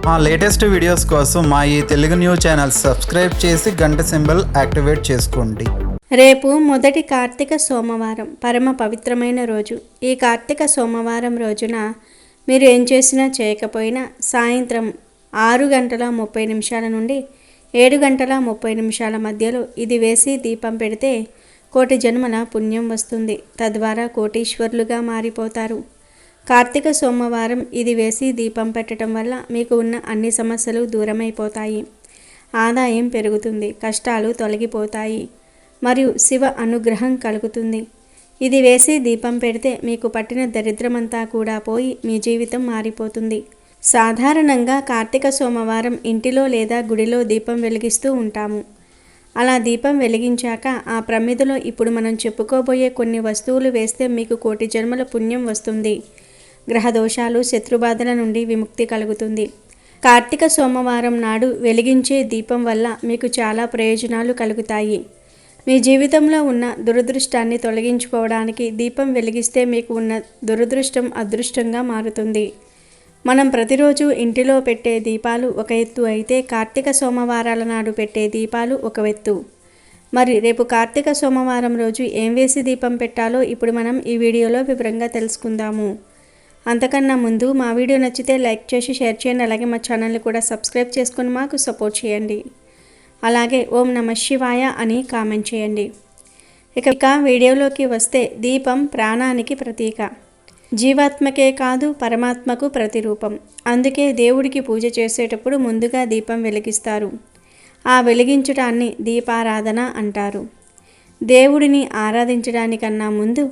మా latest videos కోసం మా ఈ తెలుగు న్యూస్ ఛానల్ సబ్స్క్రైబ్ చేసి గంట సింబల్ యాక్టివేట్ చేసుకోండి. రేపు మొదటి కార్తీక సోమవారం, పరమ పవిత్రమైన రోజు. ఈ కార్తీక సోమవారం రోజున మీరు ఏం చేసినా చేయకపోయినా సాయంత్రం 6:30 నుండి 7:30 మధ్యలో ఇది వేసి దీపం పెడితే కోటి జన్మల పుణ్యం వస్తుంది. తద్వారా కోటీశ్వరులుగా మారిపోతారు. కార్తీక సోమవారం ఇది వేసి దీపం పెట్టడం వల్ల మీకు ఉన్న అన్ని సమస్యలు దూరమైపోతాయి. ఆదాయం పెరుగుతుంది, కష్టాలు తొలగిపోతాయి మరియు శివ అనుగ్రహం కలుగుతుంది. ఇది వేసి దీపం పెడితే మీకు పట్టిన దరిద్రమంతా కూడా పోయి మీ జీవితం మారిపోతుంది. సాధారణంగా కార్తీక సోమవారం ఇంటిలో లేదా గుడిలో దీపం వెలిగిస్తూ ఉంటాము. అలా దీపం వెలిగించాక ఆ ప్రమిదలో ఇప్పుడు మనం చెప్పుకోబోయే కొన్ని వస్తువులు వేస్తే మీకు కోటి జన్మల పుణ్యం వస్తుంది. గ్రహదోషాలు, శత్రుబాధల నుండి విముక్తి కలుగుతుంది. కార్తీక సోమవారం నాడు వెలిగించే దీపం వల్ల మీకు చాలా ప్రయోజనాలు కలుగుతాయి. మీ జీవితంలో ఉన్న దురదృష్టాన్ని తొలగించుకోవడానికి దీపం వెలిగిస్తే మీకు ఉన్న దురదృష్టం అదృష్టంగా మారుతుంది. మనం ప్రతిరోజు ఇంటిలో పెట్టే దీపాలు ఒక ఎత్తు అయితే కార్తీక సోమవారాల నాడు పెట్టే దీపాలు ఒక ఎత్తు. మరి రేపు కార్తీక సోమవారం రోజు ఏం వేసి దీపం పెట్టాలో ఇప్పుడు మనం ఈ వీడియోలో వివరంగా తెలుసుకుందాము. అంతకన్నా ముందు మా వీడియో నచ్చితే లైక్ చేసి షేర్ చేయండి. అలాగే మా ఛానల్ని కూడా సబ్స్క్రైబ్ చేసుకొని మాకు సపోర్ట్ చేయండి. అలాగే ఓం నమః శివాయ అని కామెంట్ చేయండి. ఇక వీడియోలోకి వస్తే, దీపం ప్రాణానికి ప్రతీక. జీవాత్మకే కాదు పరమాత్మకు ప్రతిరూపం. అందుకే దేవుడికి పూజ చేసేటప్పుడు ముందుగా దీపం వెలిగిస్తారు. ఆ వెలిగించడాన్ని దీపారాధన అంటారు. దేవుడిని ఆరాధించడానికన్నా ముందు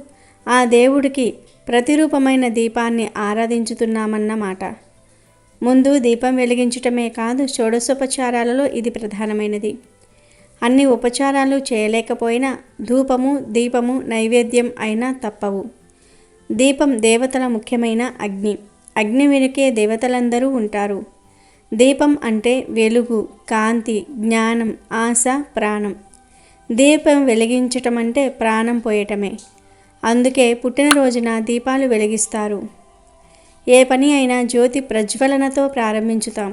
ఆ దేవుడికి ప్రతిరూపమైన దీపాన్ని ఆరాధించుతున్నామన్నమాట. ముందు దీపం వెలిగించటమే కాదు, షోడశోపచారాలలో ఇది ప్రధానమైనది. అన్ని ఉపచారాలు చేయలేకపోయినా ధూపము, దీపము, నైవేద్యం అయినా తప్పవు. దీపం దేవతల ముఖ్యమైన అగ్ని. అగ్ని వెనుకే దేవతలందరూ ఉంటారు. దీపం అంటే వెలుగు, కాంతి, జ్ఞానం, ఆశ, ప్రాణం. దీపం వెలిగించటం అంటే ప్రాణం పోయటమే. అందుకే పుట్టినరోజున దీపాలు వెలిగిస్తారు. ఏ పని అయినా జ్యోతి ప్రజ్వలనతో ప్రారంభించుతాం.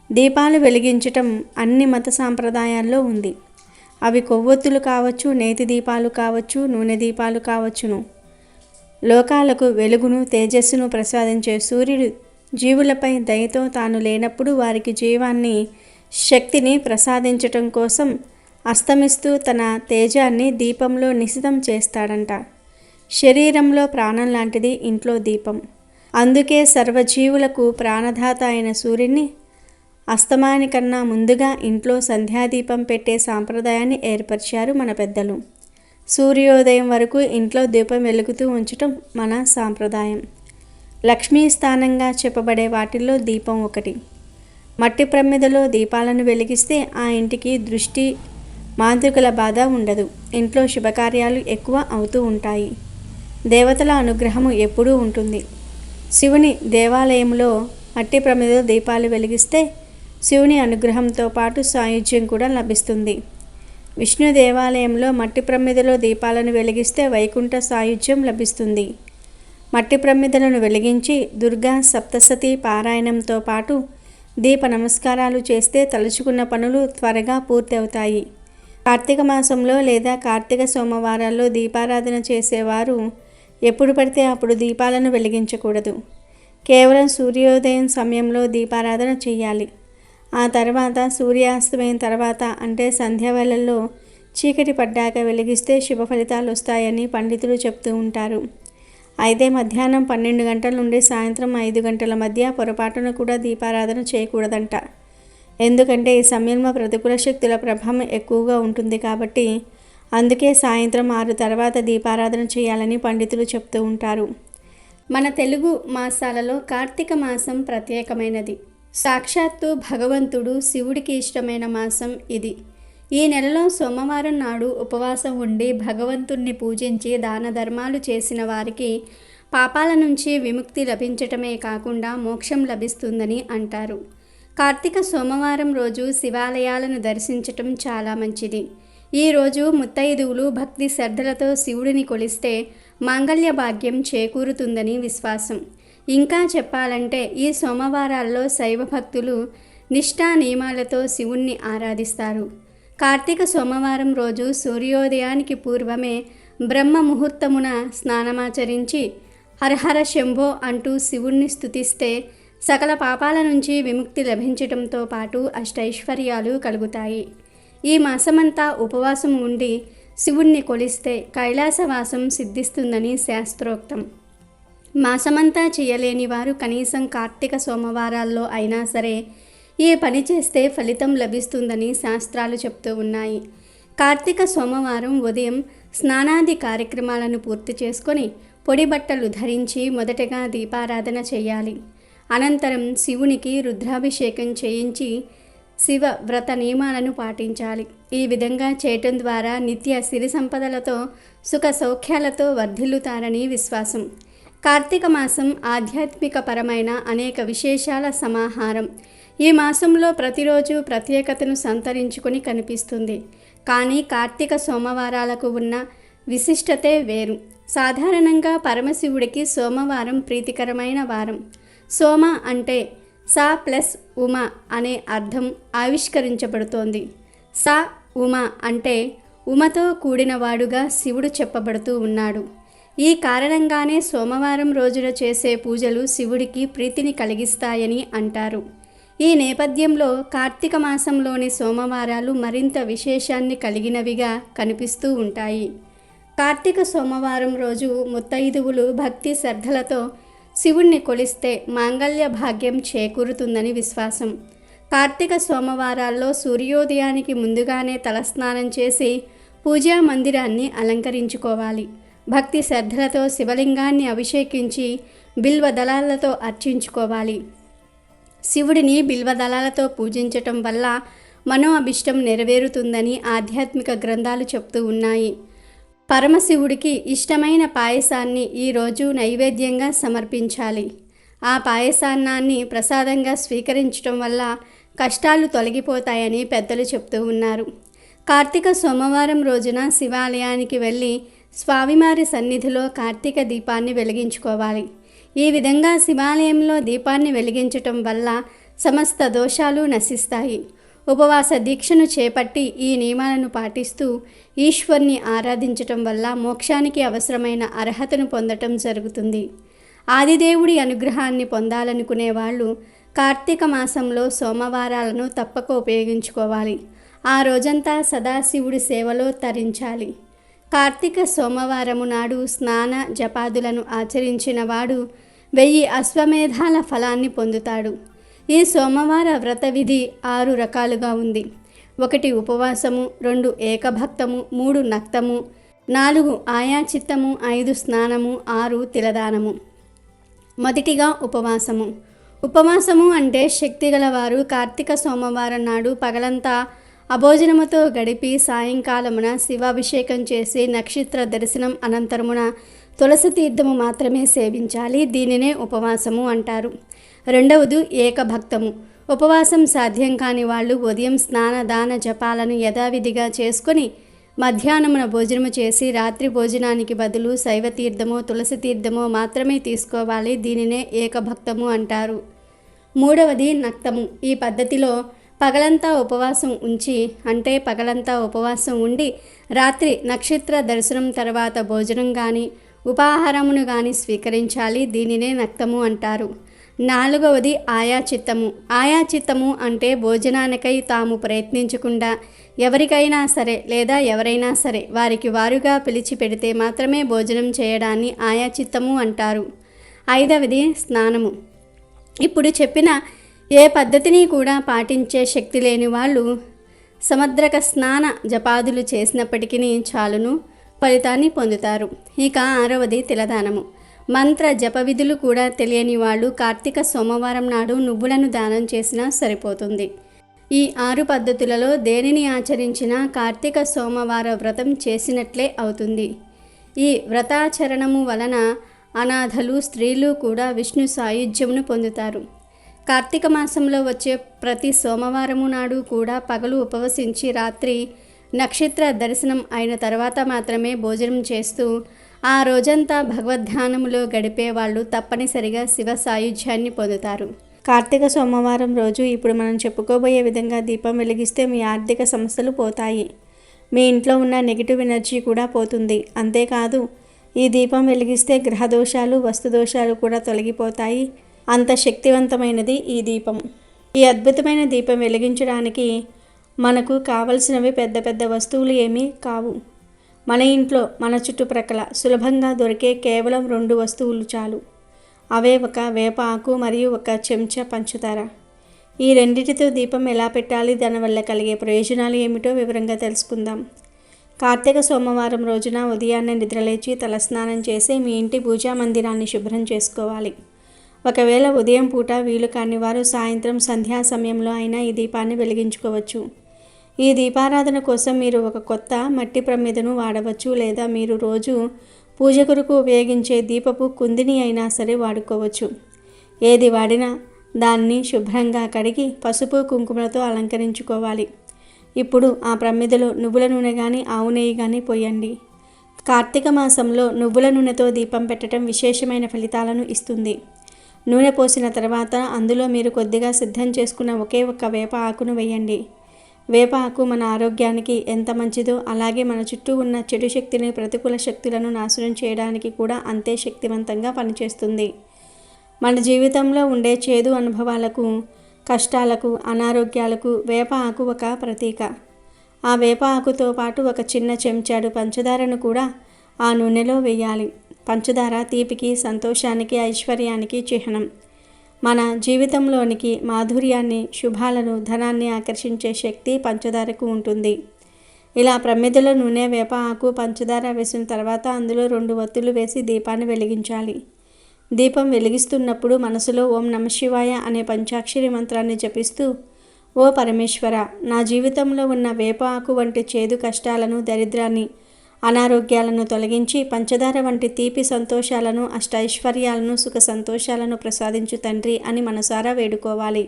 దీపాలు వెలిగించటం అన్ని మత సాంప్రదాయాల్లో ఉంది. అవి కొవ్వొత్తులు కావచ్చు, నేతి దీపాలు కావచ్చు, నూనె దీపాలు కావచ్చును. లోకాలకు వెలుగును, తేజస్సును ప్రసాదించే సూర్యుడు జీవులపై దయతో తాను లేనప్పుడు వారికి జీవాన్ని, శక్తిని ప్రసాదించటం కోసం అస్తమిస్తూ తన తేజాన్ని దీపంలో నిశితం చేస్తాడంట. శరీరంలో ప్రాణం లాంటిది ఇంట్లో దీపం. అందుకే సర్వజీవులకు ప్రాణదాత అయిన సూర్యుని అస్తమానికన్నా ముందుగా ఇంట్లో సంధ్యాదీపం పెట్టే సాంప్రదాయాన్ని ఏర్పరిచారు మన పెద్దలు. సూర్యోదయం వరకు ఇంట్లో దీపం వెలుగుతూ ఉంచటం మన సాంప్రదాయం. లక్ష్మీ స్థానంగా చెప్పబడే వాటిల్లో దీపం ఒకటి. మట్టి ప్రమిదలో దీపాలను వెలిగిస్తే ఆ ఇంటికి దృష్టి, మాంత్రికుల బాధ ఉండదు. ఇంట్లో శుభకార్యాలు ఎక్కువ అవుతూ ఉంటాయి. దేవతల అనుగ్రహము ఎప్పుడూ ఉంటుంది. శివుని దేవాలయంలో మట్టి ప్రమిదలో దీపాలు వెలిగిస్తే శివుని అనుగ్రహంతో పాటు సాయుధ్యం కూడా లభిస్తుంది. విష్ణు దేవాలయంలో మట్టి ప్రమిదలో దీపాలను వెలిగిస్తే వైకుంఠ సాయుధ్యం లభిస్తుంది. మట్టి ప్రమిదలను వెలిగించి దుర్గా సప్తసతి పారాయణంతో పాటు దీప నమస్కారాలు చేస్తే తలుచుకున్న పనులు త్వరగా పూర్తి అవుతాయి. కార్తీక మాసంలో లేదా కార్తీక సోమవారాల్లో దీపారాధన చేసేవారు ఎప్పుడు పడితే అప్పుడు దీపాలను వెలిగించకూడదు. కేవలం సూర్యోదయం సమయంలో దీపారాధన చేయాలి. ఆ తర్వాత సూర్యాస్తమయం తర్వాత అంటే సంధ్యావేళల్లో చీకటి పడ్డాక వెలిగిస్తే శుభ ఫలితాలు వస్తాయని పండితులు చెప్తూ ఉంటారు. అయితే మధ్యాహ్నం 12 గంటల నుండి సాయంత్రం 5 గంటల మధ్య పొరపాటున కూడా దీపారాధన చేయకూడదంట. ఎందుకంటే ఈ సమయంలో ప్రతికూల శక్తుల ప్రభావం ఎక్కువగా ఉంటుంది కాబట్టి. అందుకే సాయంత్రం 6 తర్వాత దీపారాధన చేయాలని పండితులు చెప్తూ ఉంటారు. మన తెలుగు మాసాలలో కార్తీక మాసం ప్రత్యేకమైనది. సాక్షాత్తు భగవంతుడు శివుడికి ఇష్టమైన మాసం ఇది. ఈ నెలలో సోమవారం నాడు ఉపవాసం ఉండి భగవంతుణ్ణి పూజించి దాన ధర్మాలు చేసిన వారికి పాపాల నుంచి విముక్తి లభించటమే కాకుండా మోక్షం లభిస్తుందని అంటారు. కార్తీక సోమవారం రోజు శివాలయాలను దర్శించటం చాలా మంచిది. ఈరోజు ముత్తైదువులు భక్తి శ్రద్ధలతో శివుడిని కొలిస్తే మాంగళ్య భాగ్యం చేకూరుతుందని విశ్వాసం. ఇంకా చెప్పాలంటే ఈ సోమవారాల్లో శైవ భక్తులు నిష్ఠా నియమాలతో శివుణ్ణి ఆరాధిస్తారు. కార్తీక సోమవారం రోజు సూర్యోదయానికి పూర్వమే బ్రహ్మ ముహూర్తమున స్నానమాచరించి హరహర శంభో అంటూ శివుణ్ణి స్తుతిస్తే సకల పాపాల నుంచి విముక్తి లభించటంతో పాటు అష్టైశ్వర్యాలు కలుగుతాయి. ఈ మాసమంతా ఉపవాసం ఉండి శివుణ్ణి కొలిస్తే కైలాసవాసం సిద్ధిస్తుందని శాస్త్రోక్తం. మాసమంతా చేయలేని వారు కనీసం కార్తీక సోమవారాల్లో అయినా సరే ఈ పని చేస్తే ఫలితం లభిస్తుందని శాస్త్రాలు చెప్తూ ఉన్నాయి. కార్తీక సోమవారం ఉదయం స్నానాది కార్యక్రమాలను పూర్తి చేసుకొని పొడి బట్టలు ధరించి మొదటగా దీపారాధన చేయాలి. అనంతరం శివునికి రుద్రాభిషేకం చేయించి శివ వ్రత నియమాలను పాటించాలి. ఈ విధంగా చేయటం ద్వారా నిత్య సిరి సంపదలతో సుఖ సౌఖ్యాలతో వర్ధిల్లుతారని విశ్వాసం. కార్తీక మాసం ఆధ్యాత్మిక పరమైన అనేక విశేషాల సమాహారం. ఈ మాసంలో ప్రతిరోజు ప్రత్యేకతను సంతరించుకొని కనిపిస్తుంది. కానీ కార్తీక సోమవారాలకు ఉన్న విశిష్టతే వేరు. సాధారణంగా పరమశివుడికి సోమవారం ప్రీతికరమైన వారం. సోమ అంటే సా ప్లస్ ఉమ అనే అర్థం ఆవిష్కరించబడుతోంది. సా ఉమ అంటే ఉమతో కూడినవాడుగా శివుడు చెప్పబడుతూ ఉన్నాడు. ఈ కారణంగానే సోమవారం రోజున చేసే పూజలు శివుడికి ప్రీతిని కలిగిస్తాయని అంటారు. ఈ నేపథ్యంలో కార్తీక మాసంలోని సోమవారాలు మరింత విశేషాన్ని కలిగినవిగా కనిపిస్తూ ఉంటాయి. కార్తీక సోమవారం రోజు ముత్తైదువులు భక్తి శ్రద్ధలతో శివుణ్ణి కొలిస్తే మాంగళ్య భాగ్యం చేకూరుతుందని విశ్వాసం. కార్తీక సోమవారాల్లో సూర్యోదయానికి ముందుగానే తలస్నానం చేసి పూజా మందిరాన్ని అలంకరించుకోవాలి. భక్తి శ్రద్ధలతో శివలింగాన్ని అభిషేకించి బిల్వదళాలతో అర్చించుకోవాలి. శివుడిని బిల్వదళాలతో పూజించటం వల్ల మనో అభిష్టం నెరవేరుతుందని ఆధ్యాత్మిక గ్రంథాలు చెప్తూ ఉన్నాయి. పరమశివుడికి ఇష్టమైన పాయసాన్ని ఈరోజు నైవేద్యంగా సమర్పించాలి. ఆ పాయసాన్నాన్ని ప్రసాదంగా స్వీకరించడం వల్ల కష్టాలు తొలగిపోతాయని పెద్దలు చెప్తూ ఉన్నారు. కార్తీక సోమవారం రోజున శివాలయానికి వెళ్ళి స్వామివారి సన్నిధిలో కార్తీక దీపాన్ని వెలిగించుకోవాలి. ఈ విధంగా శివాలయంలో దీపాన్ని వెలిగించటం వల్ల సమస్త దోషాలు నశిస్తాయి. ఉపవాస దీక్షను చేపట్టి ఈ నియమాలను పాటిస్తూ ఈశ్వర్ని ఆరాధించటం వల్ల మోక్షానికి అవసరమైన అర్హతను పొందటం జరుగుతుంది. ఆదిదేవుడి అనుగ్రహాన్ని పొందాలనుకునే వాళ్ళు కార్తీక మాసంలో సోమవారాలను తప్పక ఉపయోగించుకోవాలి. ఆ రోజంతా సదాశివుడి సేవలో తరించాలి. కార్తీక సోమవారము నాడు స్నాన జపాదులను ఆచరించిన వాడు 1000 అశ్వమేధాల ఫలాన్ని పొందుతాడు. ఈ సోమవార వ్రత విధి 6 రకాలుగా ఉంది. 1 ఉపవాసము, 2 ఏకభక్తము, 3 నక్తము, 4 ఆయాచిత్తము, 5 స్నానము, 6 తిలదానము. మొదటిగా ఉపవాసము. ఉపవాసము అంటే శక్తిగలవారు కార్తీక సోమవారం నాడు పగలంతా అభోజనముతో గడిపి సాయంకాలమున శివాభిషేకం చేసి నక్షత్ర దర్శనం అనంతరమున తులసి తీర్థము మాత్రమే సేవించాలి. దీనినే ఉపవాసము అంటారు. రెండవది ఏకభక్తము. ఉపవాసం సాధ్యం కాని వాళ్ళు ఉదయం స్నాన దాన జపాలను యథావిధిగా చేసుకొని మధ్యాహ్నమున భోజనము చేసి రాత్రి భోజనానికి బదులు శైవ తీర్థమో తులసి తీర్థమో మాత్రమే తీసుకోవాలి. దీనినే ఏకభక్తము అంటారు. మూడవది నక్తము. ఈ పద్ధతిలో పగలంతా ఉపవాసం ఉండి రాత్రి నక్షత్ర దర్శనం తర్వాత భోజనం కానీ ఉపాహారమును కానీ స్వీకరించాలి. దీనినే నక్తము అంటారు. నాలుగవది ఆయాచిత్తము. ఆయాచిత్తము అంటే భోజనానికై తాము ప్రయత్నించకుండా ఎవరికైనా సరే లేదా ఎవరైనా సరే వారికి వారుగా పిలిచి పెడితే మాత్రమే భోజనం చేయడాన్ని ఆయాచిత్తము అంటారు. ఐదవది స్నానము. ఇప్పుడు చెప్పిన ఏ పద్ధతిని కూడా పాటించే శక్తి లేని వాళ్ళు సముద్రక స్నాన జపాదులు చేసినప్పటికీ చాలును, ఫలితాన్ని పొందుతారు. ఇక ఆరవది తిలదానము. మంత్ర జప విధులు కూడా తెలియని వాళ్ళు కార్తీక సోమవారం నాడు నువ్వులను దానం చేసినా సరిపోతుంది. ఈ 6 పద్ధతులలో దేనిని ఆచరించినా కార్తీక సోమవార వ్రతం చేసినట్లే అవుతుంది. ఈ వ్రతాచరణము వలన అనాథలు, స్త్రీలు కూడా విష్ణు సాయుధ్యమును పొందుతారు. కార్తీక మాసంలో వచ్చే ప్రతి సోమవారము నాడు కూడా పగలు ఉపవసించి రాత్రి నక్షత్ర దర్శనం అయిన తర్వాత మాత్రమే భోజనం చేస్తూ ఆ రోజంతా భగవద్ధ్యానంలో గడిపే వాళ్ళు తప్పనిసరిగా శివ సాయుధ్యాన్ని పొందుతారు. కార్తీక సోమవారం రోజు ఇప్పుడు మనం చెప్పుకోబోయే విధంగా దీపం వెలిగిస్తే మీ ఆర్థిక సమస్యలు పోతాయి. మీ ఇంట్లో ఉన్న నెగిటివ్ ఎనర్జీ కూడా పోతుంది. అంతేకాదు, ఈ దీపం వెలిగిస్తే గ్రహదోషాలు, వస్తుదోషాలు కూడా తొలగిపోతాయి. అంత శక్తివంతమైనది ఈ దీపం. ఈ అద్భుతమైన దీపం వెలిగించడానికి మనకు కావలసినవి పెద్ద పెద్ద వస్తువులు ఏమీ కావు. మన ఇంట్లో, మన చుట్టుప్రక్కల సులభంగా దొరికే కేవలం 2 వస్తువులు చాలు. అవే ఒక వేప ఆకు మరియు ఒక చెంచా పంచదార. ఈ రెండిటితో దీపం ఎలా పెట్టాలి, దానివల్ల కలిగే ప్రయోజనాలు ఏమిటో వివరంగా తెలుసుకుందాం. కార్తీక సోమవారం రోజున ఉదయాన్నే నిద్రలేచి తలస్నానం చేసి మీ ఇంటి పూజా మందిరాన్ని శుభ్రం చేసుకోవాలి. ఒకవేళ ఉదయం పూట వీలు కాని వారు సాయంత్రం సంధ్యా సమయంలో అయినా ఈ దీపాన్ని వెలిగించుకోవచ్చు. ఈ దీపారాధన కోసం మీరు ఒక కొత్త మట్టి ప్రమిదను వాడవచ్చు, లేదా మీరు రోజు పూజ కొరకు ఉపయోగించే దీపపు కుందిని అయినా సరే వాడుకోవచ్చు. ఏది వాడినా దాన్ని శుభ్రంగా కడిగి పసుపు కుంకుమలతో అలంకరించుకోవాలి. ఇప్పుడు ఆ ప్రమిదలో నువ్వుల నూనె కానీ ఆవు నెయ్యి కానీ పోయండి. కార్తీక మాసంలో నువ్వుల నూనెతో దీపం పెట్టడం విశేషమైన ఫలితాలను ఇస్తుంది. నూనె పోసిన తర్వాత అందులో మీరు కొద్దిగా సిద్ధం చేసుకున్న ఒకే ఒక్క వేప ఆకును వేయండి. వేప ఆకు మన ఆరోగ్యానికి ఎంత మంచిదో అలాగే మన చుట్టూ ఉన్న చెడు శక్తిని, ప్రతికూల శక్తులను నాశనం చేయడానికి కూడా అంతే శక్తివంతంగా పనిచేస్తుంది. మన జీవితంలో ఉండే చేదు అనుభవాలకు, కష్టాలకు, అనారోగ్యాలకు వేప ఆకు ఒక ప్రతీక. ఆ వేప ఆకుతో పాటు ఒక చిన్న చెంచాడు పంచదారను కూడా ఆ నూనెలో వేయాలి. పంచదార తీపికి, సంతోషానికి, ఐశ్వర్యానికి చిహ్నం. మన జీవితంలోనికి మాధుర్యాన్ని, శుభాలను, ధనాన్ని ఆకర్షించే శక్తి పంచదారకు ఉంటుంది. ఇలా ప్రమిదలో నూనె, వేప ఆకు, పంచదార వేసిన తర్వాత అందులో 2 ఒత్తులు వేసి దీపాన్ని వెలిగించాలి. దీపం వెలిగిస్తున్నప్పుడు మనసులో ఓం నమఃశివాయ అనే పంచాక్షరి మంత్రాన్ని జపిస్తూ, ఓ పరమేశ్వర, నా జీవితంలో ఉన్న వేప ఆకు వంటి చేదు కష్టాలను, దరిద్రాన్ని, అనారోగ్యాలను తొలగించి పంచదార వంటి తీపి సంతోషాలను, అష్టైశ్వర్యాలను, సుఖ సంతోషాలను ప్రసాదించు తండ్రి అని మనసారా వేడుకోవాలి.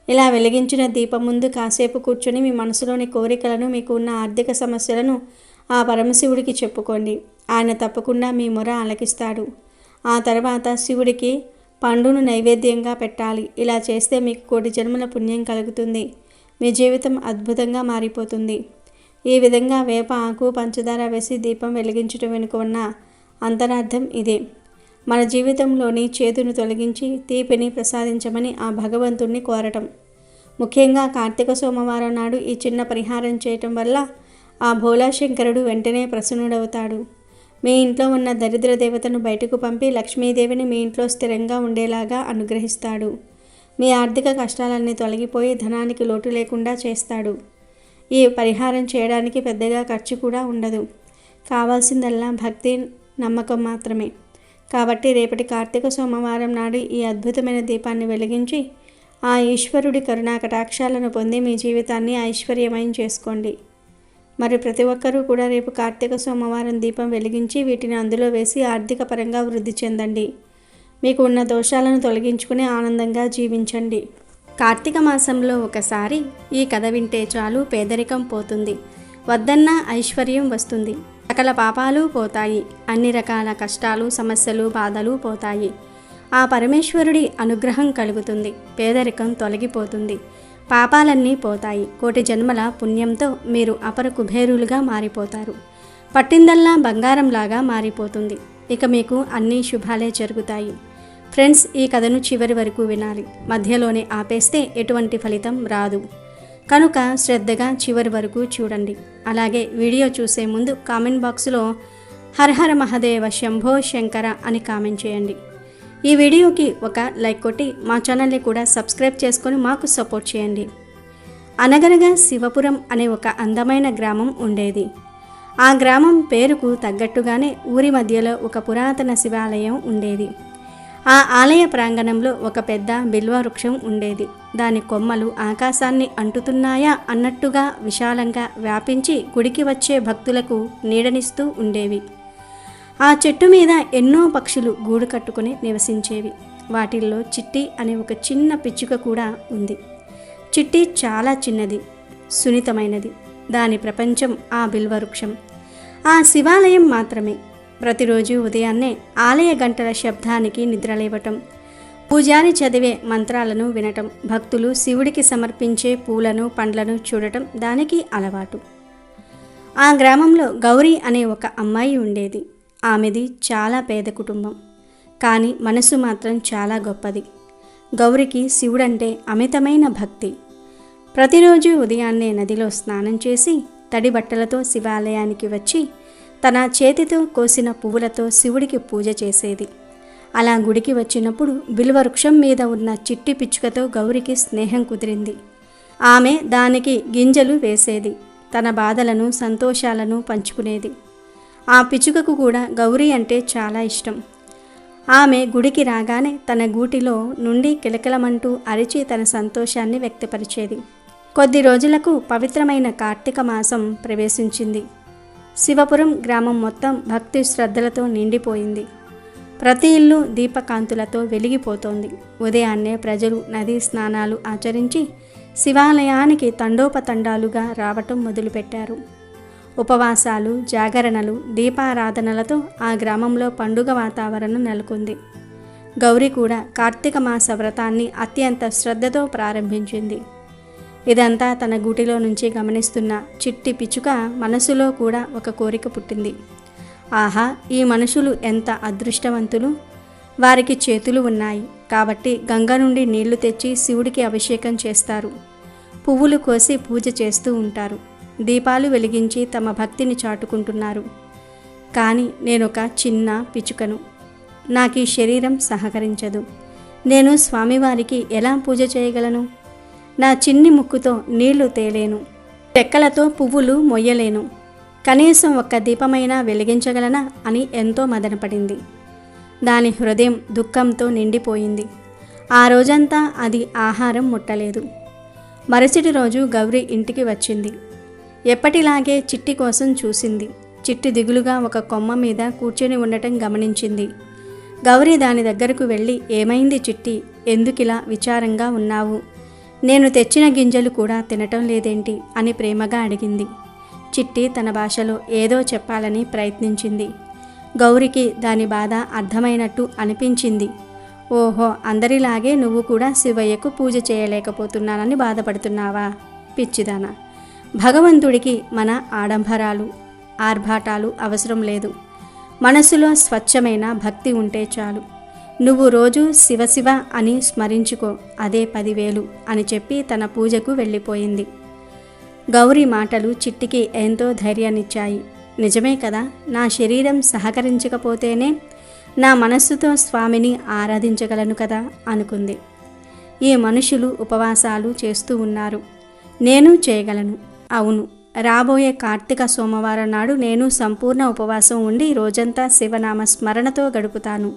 ఇలా వెలిగించిన దీపం ముందు కాసేపు కూర్చొని మీ మనసులోని కోరికలను, మీకు ఉన్న ఆర్థిక సమస్యలను ఆ పరమశివుడికి చెప్పుకోండి. ఆయన తప్పకుండా మీ మొర ఆలకిస్తాడు. ఆ తర్వాత శివుడికి పండును నైవేద్యంగా పెట్టాలి. ఇలా చేస్తే మీకు 1,000 జన్మల పుణ్యం కలుగుతుంది. మీ జీవితం అద్భుతంగా మారిపోతుంది. ఈ విధంగా వేప ఆకు, పంచదార వేసి దీపం వెలిగించడం వెనుక ఉన్న అంతరార్థం ఇదే. మన జీవితంలోని చేదును తొలగించి తీపిని ప్రసాదించమని ఆ భగవంతుణ్ణి కోరటం. ముఖ్యంగా కార్తీక సోమవారం నాడు ఈ చిన్న పరిహారం చేయటం వల్ల ఆ భోలాశంకరుడు వెంటనే ప్రసన్నుడవుతాడు. మీ ఇంట్లో ఉన్న దరిద్ర దేవతను బయటకు పంపి లక్ష్మీదేవిని మీ ఇంట్లో స్థిరంగా ఉండేలాగా అనుగ్రహిస్తాడు. మీ ఆర్థిక కష్టాలన్నీ తొలగిపోయి ధనానికి లోటు లేకుండా చేస్తాడు. ఈ పరిహారం చేయడానికి పెద్దగా ఖర్చు కూడా ఉండదు. కావాల్సిందల్లా భక్తి, నమ్మకం మాత్రమే. కాబట్టి రేపటి కార్తీక సోమవారం నాడు ఈ అద్భుతమైన దీపాన్ని వెలిగించి ఆ ఈశ్వరుడి కరుణా కటాక్షాలను పొంది మీ జీవితాన్ని ఐశ్వర్యమయం చేసుకోండి. మరి ప్రతి ఒక్కరూ కూడా రేపు కార్తీక సోమవారం దీపం వెలిగించి వీటిని అందులో వేసి ఆర్థిక పరంగా వృద్ధి చెందండి. మీకు ఉన్న దోషాలను తొలగించుకుని ఆనందంగా జీవించండి. కార్తీక మాసంలో ఒకసారి ఈ కథ వింటే చాలు పేదరికం పోతుంది, వద్దన్న ఐశ్వర్యం వస్తుంది, సకల పాపాలు పోతాయి, అన్ని రకాల కష్టాలు, సమస్యలు, బాధలు పోతాయి. ఆ పరమేశ్వరుడి అనుగ్రహం కలుగుతుంది, పేదరికం తొలగిపోతుంది, పాపాలన్నీ పోతాయి. 1,000 జన్మల పుణ్యంతో మీరు అపర కుబేరులుగా మారిపోతారు. పట్టిందల్లా బంగారంలాగా మారిపోతుంది. ఇక మీకు అన్ని శుభాలే జరుగుతాయి. ఫ్రెండ్స్, ఈ కథను చివరి వరకు వినాలి. మధ్యలోనే ఆపేస్తే ఎటువంటి ఫలితం రాదు. కనుక శ్రద్ధగా చివరి వరకు చూడండి. అలాగే వీడియో చూసే ముందు కామెంట్ బాక్స్లో హరహర మహాదేవ శంభో శంకర అని కామెంట్ చేయండి. ఈ వీడియోకి ఒక లైక్ కొట్టి మా ఛానల్ని కూడా సబ్స్క్రైబ్ చేసుకొని మాకు సపోర్ట్ చేయండి. అనగనగా శివపురం అనే ఒక అందమైన గ్రామం ఉండేది. ఆ గ్రామం పేరుకు తగ్గట్టుగానే ఊరి మధ్యలో ఒక పురాతన శివాలయం ఉండేది. ఆ ఆలయ ప్రాంగణంలో ఒక పెద్ద బిల్వ వృక్షం ఉండేది. దాని కొమ్మలు ఆకాశాన్ని అంటుతున్నాయా అన్నట్టుగా విశాలంగా వ్యాపించి గుడికి వచ్చే భక్తులకు నీడనిస్తూ ఉండేవి. ఆ చెట్టు మీద ఎన్నో పక్షులు గూడు కట్టుకుని నివసించేవి. వాటిల్లో చిట్టి అనే ఒక చిన్న పిచ్చుక కూడా ఉంది. చిట్టి చాలా చిన్నది, సున్నితమైనది. దాని ప్రపంచం ఆ బిల్వవృక్షం, ఆ శివాలయం మాత్రమే. ప్రతిరోజు ఉదయాన్నే ఆలయ గంటల శబ్దానికి నిద్రలేవటం, పూజారి చదివే మంత్రాలను వినటం, భక్తులు శివుడికి సమర్పించే పూలను పండ్లను చూడటం దానికి అలవాటు. ఆ గ్రామంలో గౌరీ అనే ఒక అమ్మాయి ఉండేది. ఆమెది చాలా పేద కుటుంబం, కానీ మనసు మాత్రం చాలా గొప్పది. గౌరికి శివుడంటే అమితమైన భక్తి. ప్రతిరోజు ఉదయాన్నే నదిలో స్నానం చేసి తడి బట్టలతో శివాలయానికి వచ్చి తన చేతితో కోసిన పువ్వులతో శివుడికి పూజ చేసేది. అలా గుడికి వచ్చినప్పుడు బిల్వ వృక్షం మీద ఉన్న చిట్టి పిచ్చుకతో గౌరికి స్నేహం కుదిరింది. ఆమె దానికి గింజలు వేసేది, తన బాధలను సంతోషాలను పంచుకునేది. ఆ పిచ్చుకకు కూడా గౌరీ అంటే చాలా ఇష్టం. ఆమె గుడికి రాగానే తన గూటిలో నుండి కిలకిలమంటూ అరిచి తన సంతోషాన్ని వ్యక్తపరిచేది. కొద్ది రోజులకు పవిత్రమైన కార్తీక మాసం ప్రవేశించింది. శివపురం గ్రామం మొత్తం భక్తి శ్రద్ధలతో నిండిపోయింది. ప్రతి ఇల్లు దీపకాంతులతో వెలిగిపోతోంది. ఉదయాన్నే ప్రజలు నదీ స్నానాలు ఆచరించి శివాలయానికి తండోపతండాలుగా రావటం మొదలుపెట్టారు. ఉపవాసాలు, జాగరణలు, దీపారాధనలతో ఆ గ్రామంలో పండుగ వాతావరణం నెలకొంది. గౌరీ కూడా కార్తీక మాస వ్రతాన్ని అత్యంత శ్రద్ధతో ప్రారంభించింది. ఇదంతా తన గూటిలో నుంచి గమనిస్తున్న చిట్టి పిచ్చుక మనసులో కూడా ఒక కోరిక పుట్టింది. ఆహా, ఈ మనుషులు ఎంత అదృష్టవంతులు! వారికి చేతులు ఉన్నాయి కాబట్టి గంగ నుండి నీళ్లు తెచ్చి శివుడికి అభిషేకం చేస్తారు, పువ్వులు కోసి పూజ చేస్తూ ఉంటారు, దీపాలు వెలిగించి తమ భక్తిని చాటుకుంటున్నారు. కానీ నేనొక చిన్న పిచ్చుకను, నాకు ఈ శరీరం సహకరించదు. నేను స్వామివారికి ఎలా పూజ చేయగలను? నా చిన్ని ముక్కుతో నీళ్లు తేలేను, రెక్కలతో పువ్వులు మొయ్యలేను, కనీసం ఒక్క దీపమైనా వెలిగించగలనా అని ఎంతో మదనపడింది. దాని హృదయం దుఃఖంతో నిండిపోయింది. ఆ రోజంతా అది ఆహారం ముట్టలేదు. మరుసటి రోజు గౌరీ ఇంటికి వచ్చింది. ఎప్పటిలాగే చిట్టి కోసం చూసింది. చిట్టి దిగులుగా ఒక కొమ్మ మీద కూర్చొని ఉండటం గమనించింది. గౌరీ దాని దగ్గరకు వెళ్ళి, ఏమైంది చిట్టి, ఎందుకిలా విచారంగా ఉన్నావు? నేను తెచ్చిన గింజలు కూడా తినటం లేదేంటి అని ప్రేమగా అడిగింది. చిట్టి తన భాషలో ఏదో చెప్పాలని ప్రయత్నించింది. గౌరికి దాని బాధ అర్థమైనట్టు అనిపించింది. ఓహో, అందరిలాగే నువ్వు కూడా శివయ్యకు పూజ చేయలేకపోతున్నానని బాధపడుతున్నావా? పిచ్చిదానా, భగవంతుడికి మన ఆడంబరాలు, ఆర్భాటాలు అవసరం లేదు. మనసులో స్వచ్ఛమైన భక్తి ఉంటే చాలు. నువ్వు రోజు శివశివ అని స్మరించుకో, అదే 10,000 అని చెప్పి తన పూజకు వెళ్ళిపోయింది. గౌరీ మాటలు చిట్టికి ఎంతో ధైర్యాన్నిచ్చాయి. నిజమే కదా, నా శరీరం సహకరించకపోతేనే నా మనస్సుతో స్వామిని ఆరాధించగలను కదా అనుకుంది. ఈ మనుషులు ఉపవాసాలు చేస్తూ ఉన్నారు, నేను చేయగలను. అవును, రాబోయే కార్తీక సోమవారం నాడు నేను సంపూర్ణ ఉపవాసం ఉండి రోజంతా శివనామ స్మరణతో గడుపుతాను.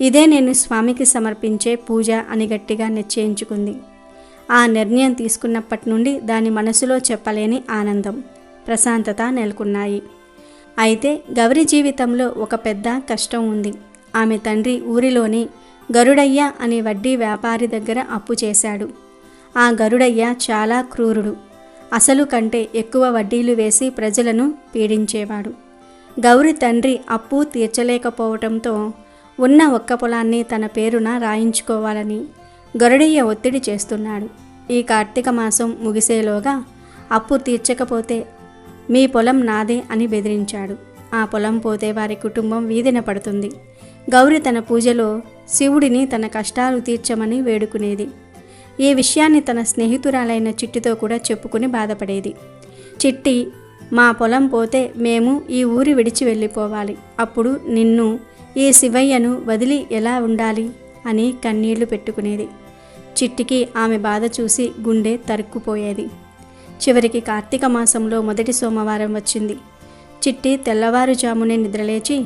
ఇదే నేను స్వామికి సమర్పించే పూజ అని గట్టిగా నిశ్చయించుకుంది. ఆ నిర్ణయం తీసుకున్నప్పటి నుండి దాని మనసులో చెప్పలేని ఆనందం, ప్రశాంతత నెలకొన్నాయి. అయితే గౌరీ జీవితంలో ఒక పెద్ద కష్టం ఉంది. ఆమె తండ్రి ఊరిలోని గరుడయ్య అనే వడ్డీ వ్యాపారి దగ్గర అప్పు చేశాడు. ఆ గరుడయ్య చాలా క్రూరుడు. అసలు కంటే ఎక్కువ వడ్డీలు వేసి ప్రజలను పీడించేవాడు. గౌరీ తండ్రి అప్పు తీర్చలేకపోవటంతో ఉన్న ఒక్క పొలాన్ని తన పేరున రాయించుకోవాలని గరుడయ్య ఒత్తిడి చేస్తున్నాడు. ఈ కార్తీక మాసం ముగిసేలోగా అప్పు తీర్చకపోతే మీ పొలం నాదే అని బెదిరించాడు. ఆ పొలం పోతే వారి కుటుంబం వీధిన పడుతుంది. గౌరీ తన పూజలో శివుడిని తన కష్టాలు తీర్చమని వేడుకునేది. ఈ విషయాన్ని తన స్నేహితురాలైన చిట్టితో కూడా చెప్పుకుని బాధపడేది. చిట్టి, మా పొలం పోతే మేము ఈ ఊరి విడిచి వెళ్ళిపోవాలి. అప్పుడు నిన్ను, ఈ శివయ్యను వదిలి ఎలా ఉండాలి అని కన్నీళ్లు పెట్టుకునేది. చిట్టికి ఆమె బాధ చూసి గుండె తరుక్కుపోయేది. చివరికి కార్తీక మాసంలో మొదటి సోమవారం వచ్చింది. చిట్టి తెల్లవారుజామునే నిద్రలేచి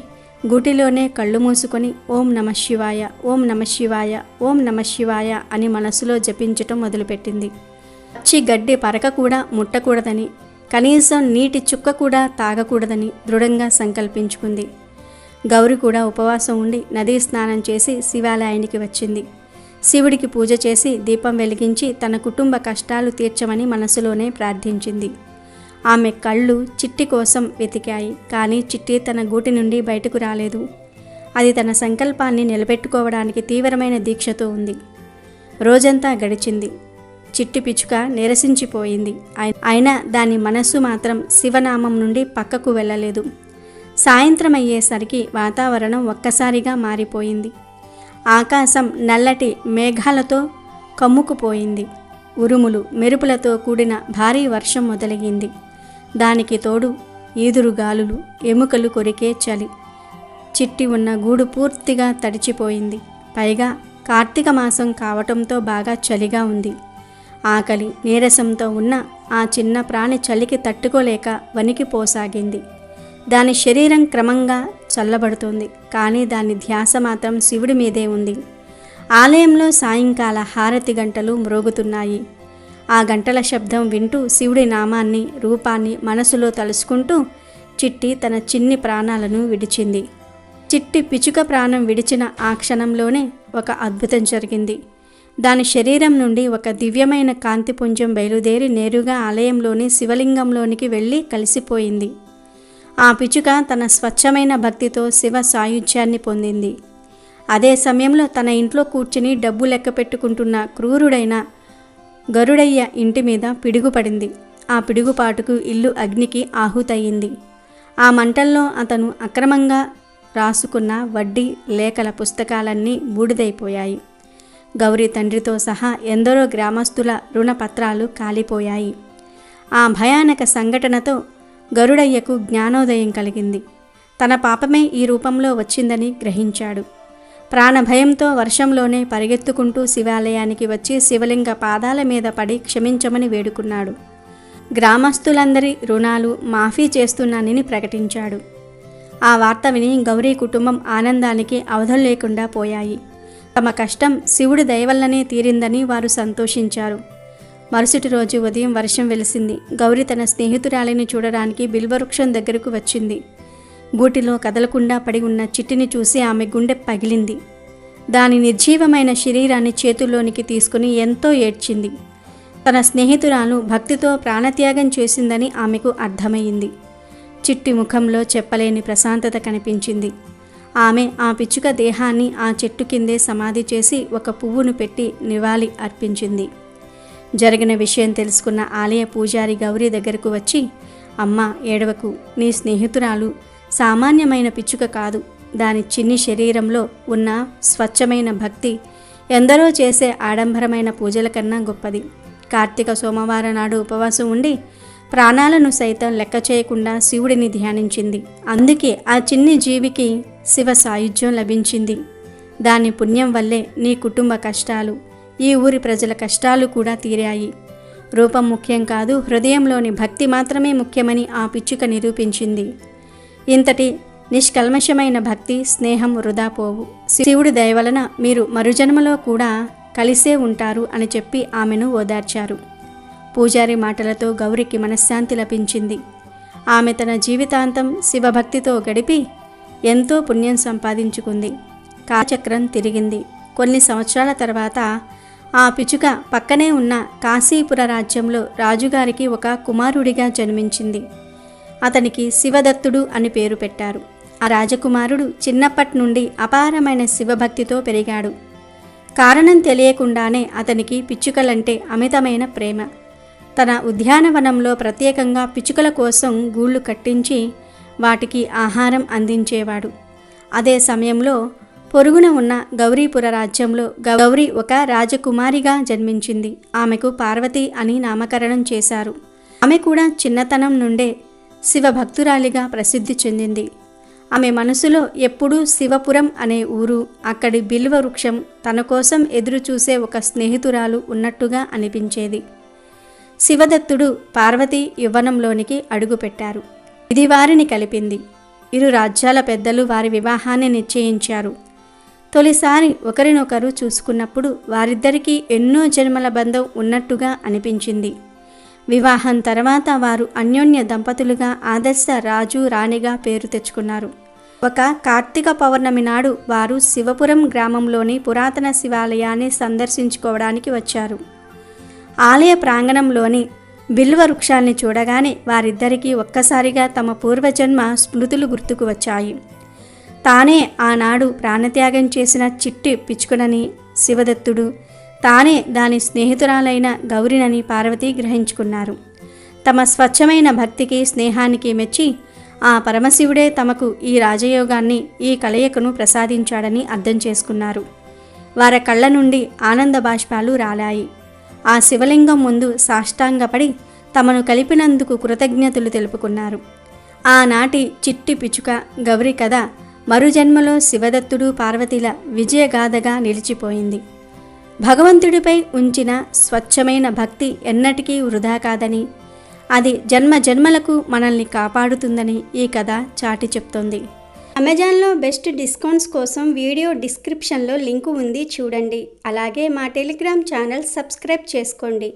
గూటిలోనే కళ్ళు మూసుకొని ఓం నమః శివాయ, ఓం నమః శివాయ, ఓం నమః శివాయ అని మనసులో జపించటం మొదలుపెట్టింది. పచ్చి గడ్డి పరక కూడా ముట్టకూడదని, కనీసం నీటి చుక్క కూడా తాగకూడదని దృఢంగా సంకల్పించుకుంది. గౌరి కూడా ఉపవాసం ఉండి నదీ స్నానం చేసి శివాలయానికి వచ్చింది. శివుడికి పూజ చేసి దీపం వెలిగించి తన కుటుంబ కష్టాలు తీర్చమని మనసులోనే ప్రార్థించింది. ఆమె కళ్ళు చిట్టి కోసం వెతికాయి. కానీ చిట్టి తన గూటి నుండి బయటకు రాలేదు. అది తన సంకల్పాన్ని నిలబెట్టుకోవడానికి తీవ్రమైన దీక్షతో ఉంది. రోజంతా గడిచింది. చిట్టి పిచ్చుక నీరసించిపోయింది. అయినా దాని మనస్సు మాత్రం శివనామం నుండి పక్కకు వెళ్ళలేదు. సాయంత్రం అయ్యేసరికి వాతావరణం ఒక్కసారిగా మారిపోయింది. ఆకాశం నల్లటి మేఘాలతో కమ్ముకుపోయింది. ఉరుములు మెరుపులతో కూడిన భారీ వర్షం మొదలయ్యింది. దానికి తోడు ఈదురుగాలులు, ఎముకలు కొరికే చలి. చిట్టి ఉన్న గూడు పూర్తిగా తడిచిపోయింది. పైగా కార్తీక మాసం కావటంతో బాగా చలిగా ఉంది. ఆకలి నీరసంతో ఉన్న ఆ చిన్న ప్రాణి చలికి తట్టుకోలేక వణికిపోసాగింది. దాని శరీరం క్రమంగా చల్లబడుతోంది. కానీ దాని ధ్యాస మాత్రం శివుడి మీదే ఉంది. ఆలయంలో సాయంకాల హారతి గంటలు మ్రోగుతున్నాయి. ఆ గంటల శబ్దం వింటూ శివుడి నామాన్ని, రూపాన్ని మనసులో తలుసుకుంటూ చిట్టి తన చిన్ని ప్రాణాలను విడిచింది. చిట్టి పిచుక ప్రాణం విడిచిన ఆ క్షణంలోనే ఒక అద్భుతం జరిగింది. దాని శరీరం నుండి ఒక దివ్యమైన కాంతిపుంజం బయలుదేరి నేరుగా ఆలయంలోని శివలింగంలోనికి వెళ్ళి కలిసిపోయింది. ఆ పిచుక తన స్వచ్ఛమైన భక్తితో శివ సాయుధ్యాన్ని పొందింది. అదే సమయంలో తన ఇంట్లో కూర్చుని డబ్బు లెక్క పెట్టుకుంటున్న క్రూరుడైన గరుడయ్య ఇంటి మీద పిడుగుపడింది. ఆ పిడుగుపాటుకు ఇల్లు అగ్నికి ఆహుతయింది. ఆ మంటల్లో అతను అక్రమంగా రాసుకున్న వడ్డీ లేఖల పుస్తకాలన్నీ బూడిదైపోయాయి. గౌరీ తండ్రితో సహా ఎందరో గ్రామస్తుల రుణపత్రాలు కాలిపోయాయి. ఆ భయానక సంఘటనతో గరుడయ్యకు జ్ఞానోదయం కలిగింది. తన పాపమే ఈ రూపంలో వచ్చిందని గ్రహించాడు. ప్రాణభయంతో వర్షంలోనే పరిగెత్తుకుంటూ శివాలయానికి వచ్చి శివలింగ పాదాల మీద పడి క్షమించమని వేడుకున్నాడు. గ్రామస్తులందరి రుణాలు మాఫీ చేస్తున్నానని ప్రకటించాడు. ఆ వార్త విని గౌరీ కుటుంబం ఆనందానికి అవధులు లేకుండా పోయాయి. తమ కష్టం శివుడి దయవల్లనే తీరిందని వారు సంతోషించారు. మరుసటి రోజు ఉదయం వర్షం వెలిసింది. గౌరీ తన స్నేహితురాలిని చూడడానికి బిల్వవృక్షం దగ్గరకు వచ్చింది. గూటిలో కదలకుండా పడి ఉన్న చిట్టిని చూసి ఆమె గుండె పగిలింది. దాని నిర్జీవమైన శరీరాన్ని చేతుల్లోనికి తీసుకుని ఎంతో ఏడ్చింది. తన స్నేహితురాలు భక్తితో ప్రాణత్యాగం చేసిందని ఆమెకు అర్థమయ్యింది. చిట్టి ముఖంలో చెప్పలేని ప్రశాంతత కనిపించింది. ఆమె ఆ పిచ్చుక దేహాన్ని ఆ చెట్టు కిందే సమాధి చేసి ఒక పువ్వును పెట్టి నివాళి అర్పించింది. జరిగిన విషయం తెలుసుకున్న ఆలయ పూజారి గౌరీ దగ్గరకు వచ్చి, అమ్మా ఏడవకు, నీ స్నేహితురాలు సామాన్యమైన పిచ్చుక కాదు. దాని చిన్ని శరీరంలో ఉన్న స్వచ్ఛమైన భక్తి ఎందరో చేసే ఆడంబరమైన పూజల కన్నా గొప్పది. కార్తీక సోమవారం నాడు ఉపవాసం ఉండి ప్రాణాలను సైతం లెక్క చేయకుండా శివుడిని ధ్యానించింది. అందుకే ఆ చిన్ని జీవికి శివ సాయుధ్యం లభించింది. దాని పుణ్యం వల్లే నీ కుటుంబ కష్టాలు, ఈ ఊరి ప్రజల కష్టాలు కూడా తీరాయి. రూపం ముఖ్యం కాదు, హృదయంలోని భక్తి మాత్రమే ముఖ్యమని ఆ పిచ్చుక నిరూపించింది. ఇంతటి నిష్కల్మషమైన భక్తి, స్నేహం వృధా పోవు. శివుడి దయవలన మీరు మరుజన్మలో కూడా కలిసే ఉంటారు అని చెప్పి ఆమెను ఓదార్చారు. పూజారి మాటలతో గౌరికి మనశ్శాంతి లభించింది. ఆమె తన జీవితాంతం శివభక్తితో గడిపి ఎంతో పుణ్యం సంపాదించుకుంది. కాలచక్రం తిరిగింది. కొన్ని సంవత్సరాల తర్వాత ఆ పిచుక పక్కనే ఉన్న కాశీపుర రాజ్యంలో రాజుగారికి ఒక కుమారుడిగా జన్మించింది. అతనికి శివదత్తుడు అని పేరు పెట్టారు. ఆ రాజకుమారుడు చిన్నప్పటి నుండి అపారమైన శివభక్తితో పెరిగాడు. కారణం తెలియకుండానే అతనికి పిచ్చుకలంటే అమితమైన ప్రేమ. తన ఉద్యానవనంలో ప్రత్యేకంగా పిచ్చుకల కోసం గూళ్ళు కట్టించి వాటికి ఆహారం అందించేవాడు. అదే సమయంలో పొరుగున ఉన్న గౌరీపుర రాజ్యంలో గౌరీ ఒక రాజకుమారిగా జన్మించింది. ఆమెకు పార్వతి అని నామకరణం చేశారు. ఆమె కూడా చిన్నతనం నుండే శివభక్తురాలిగా ప్రసిద్ధి చెందింది. ఆమె మనసులో ఎప్పుడూ శివపురం అనే ఊరు, అక్కడి బిల్వ వృక్షం, తన కోసం ఎదురుచూసే ఒక స్నేహితురాలు ఉన్నట్టుగా అనిపించేది. శివదత్తుడు పార్వతి యవ్వనంలోనికి అడుగుపెట్టారు. ఇది వారిని కలిపింది. ఇరు రాజ్యాల పెద్దలు వారి వివాహాన్ని నిశ్చయించారు. తొలిసారి ఒకరినొకరు చూసుకున్నప్పుడు వారిద్దరికీ ఎన్నో జన్మల బంధం ఉన్నట్టుగా అనిపించింది. వివాహం తర్వాత వారు అన్యోన్య దంపతులుగా ఆదర్శ రాజు రాణిగా పేరు తెచ్చుకున్నారు. ఒక కార్తీక పౌర్ణమి నాడు వారు శివపురం గ్రామంలోని పురాతన శివాలయాన్ని సందర్శించుకోవడానికి వచ్చారు. ఆలయ ప్రాంగణంలోని బిల్వ వృక్షాన్ని చూడగానే వారిద్దరికీ ఒక్కసారిగా తమ పూర్వజన్మ స్మృతులు గుర్తుకు వచ్చాయి. తానే ఆనాడు ప్రాణత్యాగం చేసిన చిట్టి పిచ్చుకనని శివదత్తుడు, తానే దాని స్నేహితురాలైన గౌరినని పార్వతి గ్రహించుకున్నారు. తమ స్వచ్ఛమైన భక్తికి స్నేహానికి మెచ్చి ఆ పరమశివుడే తమకు ఈ రాజయోగాన్ని, ఈ కలయికను ప్రసాదించాడని అర్థం చేసుకున్నారు. వారి కళ్ళ నుండి ఆనంద బాష్పాలు రాలాయి. ఆ శివలింగం ముందు సాష్టాంగపడి తమను కలిపినందుకు కృతజ్ఞతలు తెలుపుకున్నారు. ఆనాటి చిట్టి పిచ్చుక గౌరి కథ మరుజన్మలో శివదత్తుడు పార్వతీల విజయగాథగా నిలిచిపోయింది. భగవంతుడిపై ఉంచిన స్వచ్ఛమైన భక్తి ఎన్నటికీ వృధా కాదని, అది జన్మ జన్మలకు మనల్ని కాపాడుతుందని ఈ కథ చాటి చెప్తోంది. అమెజాన్లో బెస్ట్ డిస్కౌంట్స్ కోసం వీడియో డిస్క్రిప్షన్లో లింకు ఉంది, చూడండి. అలాగే మా టెలిగ్రామ్ ఛానల్ సబ్స్క్రైబ్ చేసుకోండి.